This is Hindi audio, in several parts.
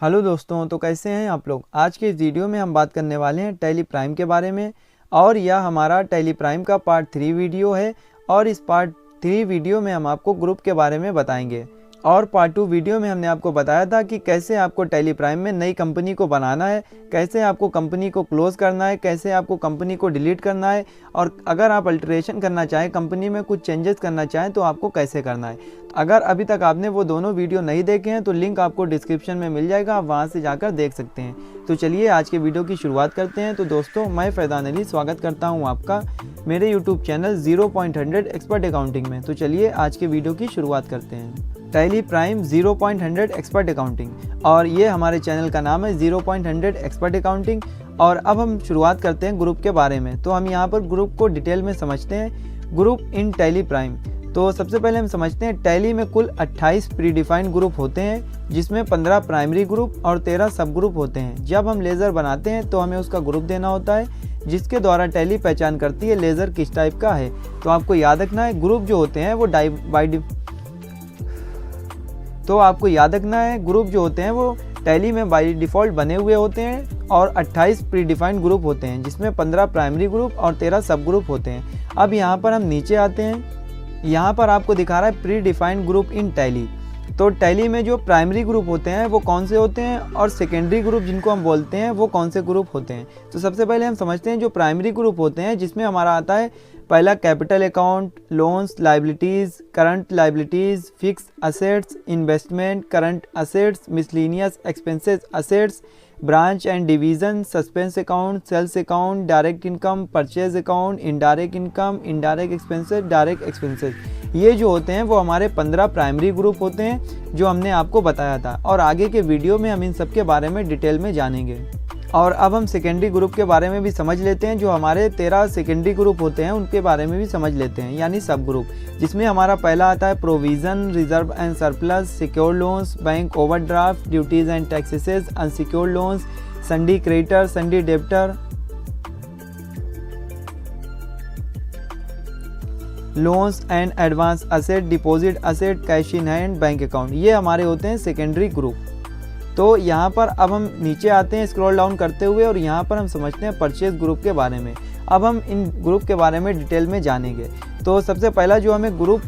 हेलो दोस्तों, तो कैसे हैं आप लोग। आज के इस वीडियो में हम बात करने वाले हैं टैली प्राइम के बारे में। और यह हमारा टैली प्राइम का पार्ट 3 वीडियो है। और इस पार्ट 3 वीडियो में हम आपको ग्रुप के बारे में बताएंगे। और पार्ट 2 वीडियो में हमने आपको बताया था कि कैसे आपको टैली प्राइम में नई कंपनी को बनाना है, कैसे आपको कंपनी को क्लोज़ करना है, कैसे आपको कंपनी को डिलीट करना है, और अगर आप अल्टरेशन करना चाहें, कंपनी में कुछ चेंजेस करना चाहें तो आपको कैसे करना है। अगर अभी तक आपने वो दोनों वीडियो नहीं देखे हैं तो लिंक आपको डिस्क्रिप्शन में मिल जाएगा, आप वहाँ से जाकर देख सकते हैं। तो चलिए आज के वीडियो की शुरुआत करते हैं। तो दोस्तों, मैं फैज़ान अली स्वागत करता हूँ आपका मेरे यूट्यूब चैनल 0.100 एक्सपर्ट अकाउंटिंग में। तो चलिए आज के वीडियो की शुरुआत करते हैं। टैली प्राइम 0.100 एक्सपर्ट अकाउंटिंग, और ये हमारे चैनल का नाम है 0.100 एक्सपर्ट अकाउंटिंग। और अब हम शुरुआत करते हैं ग्रुप के बारे में। तो हम यहाँ पर ग्रुप को डिटेल में समझते हैं। Group in tally prime. तो सबसे पहले हम समझते हैं टैली में कुल 28 प्री डिफाइंड ग्रुप होते हैं, जिसमें 15 प्राइमरी ग्रुप और 13 सब ग्रुप होते हैं। जब हम लेज़र बनाते हैं तो हमें उसका ग्रुप देना होता है, जिसके द्वारा टैली पहचान करती है लेज़र किस टाइप का है। तो आपको याद रखना है ग्रुप जो होते हैं वो ग्रुप जो होते हैं वो टैली में बाय डिफ़ॉल्ट बने हुए होते हैं। और 28 प्री डिफाइंड ग्रुप होते हैं, जिसमें 15 प्राइमरी ग्रुप और 13 सब ग्रुप होते हैं। अब यहाँ पर हम नीचे आते हैं। यहाँ पर आपको दिखा रहा है pre defined group in tally. तो टैली में जो प्राइमरी ग्रुप होते हैं वो कौन से होते हैं, और सेकेंडरी ग्रुप जिनको हम बोलते हैं वो कौन से ग्रुप होते हैं। तो सबसे पहले हम समझते हैं जो प्राइमरी ग्रुप होते हैं, जिसमें हमारा आता है पहला capital account, loans, liabilities, current liabilities, fix assets, investment, current assets, miscellaneous expenses assets, branch and division, suspense account, sales account, direct income, purchase account, indirect income, indirect expenses, direct expenses. ये जो होते हैं वो हमारे 15 प्राइमरी ग्रुप होते हैं, जो हमने आपको बताया था। और आगे के वीडियो में हम इन सब के बारे में डिटेल में जानेंगे। और अब हम सेकेंडरी ग्रुप के बारे में भी समझ लेते हैं। जो हमारे 13 सेकेंडरी ग्रुप होते हैं उनके बारे में भी समझ लेते हैं, यानी सब ग्रुप। जिसमें हमारा पहला आता है provision, reserve and surplus, secured loans, bank overdraft, duties and taxes, unsecured loans, sundry creditor, sundry debtor, loans and advance asset, deposit asset, cash in hand, bank account. ये हमारे होते हैं सेकेंडरी ग्रुप। तो यहाँ पर अब हम नीचे आते हैं स्क्रॉल डाउन करते हुए, और यहाँ पर हम समझते हैं परचेज ग्रुप के बारे में। अब हम इन ग्रुप के बारे में डिटेल में जानेंगे। तो सबसे पहला जो हमें ग्रुप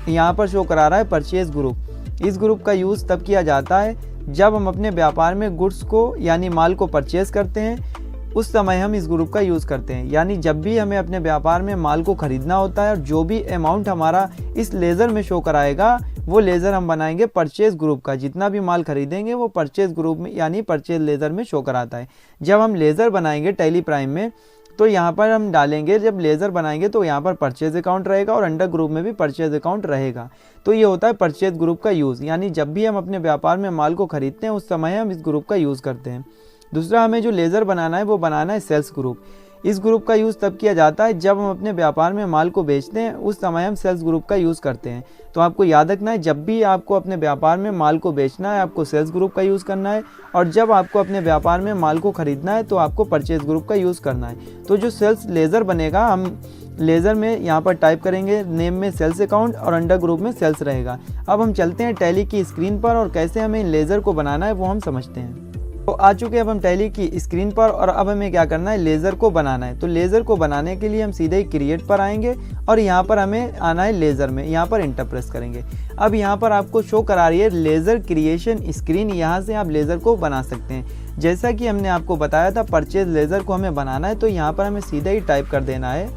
यहाँ पर शो करा रहा है परचेज ग्रुप। इस ग्रुप का यूज़ तब किया जाता है जब हम अपने व्यापार में गुड्स को यानी माल को परचेज़ करते हैं, उस समय हम इस ग्रुप का यूज़ करते हैं। यानी जब भी हमें अपने व्यापार में माल को ख़रीदना होता है, और जो भी अमाउंट हमारा इस लेज़र में शो कराएगा वो लेज़र हम बनाएंगे परचेज़ ग्रुप का। जितना भी माल खरीदेंगे वो परचेज़ ग्रुप में यानी परचेज़ लेज़र में शो कराता है। जब हम लेज़र बनाएंगे टैली प्राइम में, तो यहाँ पर हम डालेंगे, जब लेज़र बनाएंगे तो यहाँ पर परचेज़ अकाउंट रहेगा और अंडर ग्रुप में भी परचेज़ अकाउंट रहेगा। तो ये होता है परचेज़ ग्रुप का यूज़। यानी जब भी हम अपने व्यापार में माल को खरीदते हैं उस समय हम इस ग्रुप का यूज़ करते हैं। दूसरा हमें जो लेज़र बनाना है वो बनाना है सेल्स ग्रुप। इस ग्रुप का यूज़ तब किया जाता है जब हम अपने व्यापार में माल को बेचते हैं, उस समय हम सेल्स ग्रुप का यूज़ करते हैं। तो आपको याद रखना है, जब भी आपको अपने व्यापार में माल को बेचना है आपको सेल्स ग्रुप का यूज़ करना है, और जब आपको अपने व्यापार में माल को खरीदना है तो आपको परचेज ग्रुप का यूज़ करना है। तो जो सेल्स लेज़र बनेगा, हम लेज़र में यहाँ पर टाइप करेंगे नेम में सेल्स अकाउंट और अंडर ग्रुप में सेल्स रहेगा। अब हम चलते हैं टैली की स्क्रीन पर, और कैसे हमें लेज़र को बनाना है वो हम समझते हैं। तो आ चुके हैं अब हम टैली की स्क्रीन पर, और अब हमें क्या करना है, लेज़र को बनाना है। तो लेज़र को बनाने के लिए हम सीधे ही क्रिएट पर आएंगे, और यहाँ पर हमें आना है लेज़र में। यहाँ पर इंटर प्रेस करेंगे। अब यहाँ पर आपको शो करा रही है लेज़र क्रिएशन स्क्रीन। यहाँ से आप लेज़र को बना सकते हैं। जैसा कि हमने आपको बताया था परचेज लेज़र को हमें बनाना है, तो यहाँ पर हमें सीधे ही टाइप कर देना है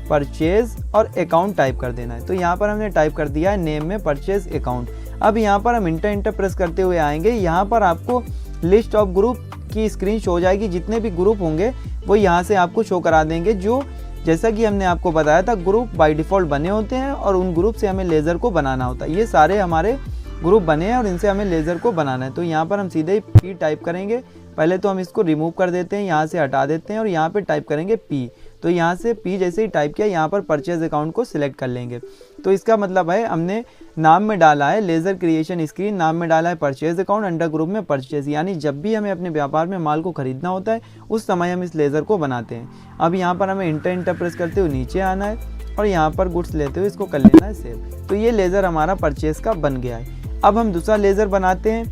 परचेज और अकाउंट टाइप कर देना है। तो यहाँ पर हमने टाइप कर दिया है नेम में परचेज अकाउंट। अब यहाँ पर हम इंटर प्रेस करते हुए आएंगे। यहाँ पर आपको लिस्ट ऑफ ग्रुप की स्क्रीन शो हो जाएगी। जितने भी ग्रुप होंगे वो यहाँ से आपको शो करा देंगे, जो जैसा कि हमने आपको बताया था ग्रुप बाय डिफ़ॉल्ट बने होते हैं, और उन ग्रुप से हमें लेज़र को बनाना होता है। ये सारे हमारे ग्रुप बने हैं और इनसे हमें लेज़र को बनाना है। तो यहाँ पर हम सीधे ही पी टाइप करेंगे। पहले तो हम इसको रिमूव कर देते हैं, यहाँ से हटा देते हैं, और यहाँ पे टाइप करेंगे पी। तो यहाँ से पी जैसे ही टाइप किया, यहाँ पर परचेज अकाउंट को सिलेक्ट कर लेंगे। तो इसका मतलब है हमने नाम में डाला है लेज़र क्रिएशन स्क्रीन, नाम में डाला है परचेज अकाउंट, अंडर ग्रुप में परचेज। यानी जब भी हमें अपने व्यापार में माल को खरीदना होता है उस समय हम इस लेज़र को बनाते हैं। अब यहाँ पर हमें इंटर प्रेस करते हुए नीचे आना है, और यहाँ पर गुड्स लेते हुए इसको कर लेना है सेव। तो ये लेज़र हमारा परचेज का बन गया है। अब हम दूसरा लेज़र बनाते हैं।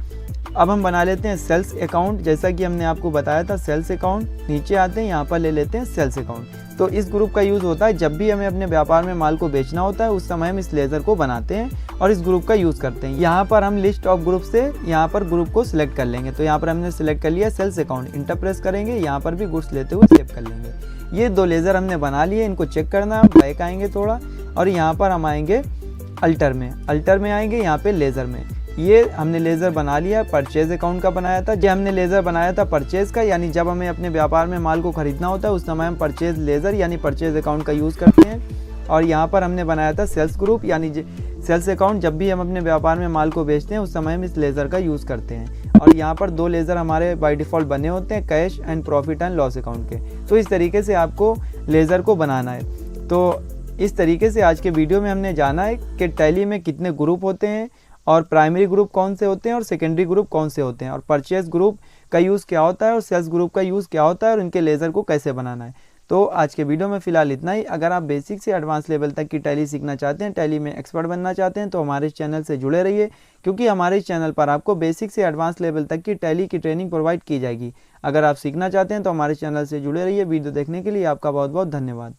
अब हम बना लेते हैं सेल्स अकाउंट। जैसा कि हमने आपको बताया था सेल्स अकाउंट, नीचे आते हैं यहाँ पर ले लेते हैं सेल्स अकाउंट। तो इस ग्रुप का यूज़ होता है जब भी हमें अपने व्यापार में माल को बेचना होता है, उस समय हम इस लेज़र को बनाते हैं और इस ग्रुप का यूज़ करते हैं। यहाँ पर हम लिस्ट ऑफ ग्रुप से यहाँ पर ग्रुप को सिलेक्ट कर लेंगे। तो यहाँ पर हमने सिलेक्ट कर लिया सेल्स अकाउंट, इंटर प्रेस करेंगे, यहाँ पर भी गुड्स लेते हुए सेव कर लेंगे। ये 2 लेज़र हमने बना लिए, इनको चेक करना है। बैक आएंगे थोड़ा और यहाँ पर हम आएंगे अल्टर में आएंगे, यहाँ पे लेज़र में। ये हमने लेज़र बना लिया, परचेज अकाउंट का बनाया था। ये हमने लेज़र बनाया था परचेज का, यानी जब हमें अपने व्यापार में माल को खरीदना होता है उस समय हम परचेज लेज़र यानी परचेज अकाउंट का यूज़ करते हैं। और यहाँ पर हमने बनाया था सेल्स ग्रुप यानी सेल्स अकाउंट, जब भी हम अपने व्यापार में माल को बेचते हैं उस समय हम इस लेज़र का यूज़ करते हैं। और यहाँ पर 2 लेज़र हमारे बाय डिफ़ॉल्ट बने होते हैं, cash and profit and loss account के। तो इस तरीके से आपको लेज़र को बनाना है। तो इस तरीके से आज के वीडियो में हमने जाना है कि टैली में कितने ग्रुप होते हैं और प्राइमरी ग्रुप कौन से होते हैं और सेकेंडरी ग्रुप कौन से होते हैं, और परचेज ग्रुप का यूज़ क्या होता है और सेल्स ग्रुप का यूज़ क्या होता है और इनके लेज़र को कैसे बनाना है। तो आज के वीडियो में फ़िलहाल इतना ही। अगर आप बेसिक से एडवांस लेवल तक की टैली सीखना चाहते हैं, टैली में एक्सपर्ट बनना चाहते हैं, तो हमारे इस चैनल से जुड़े रहिए, क्योंकि हमारे इस चैनल पर आपको बेसिक से एडवांस लेवल तक की टैली की ट्रेनिंग प्रोवाइड की जाएगी। अगर आप सीखना चाहते हैं तो हमारे चैनल से जुड़े रहिए। वीडियो देखने के लिए आपका बहुत बहुत धन्यवाद।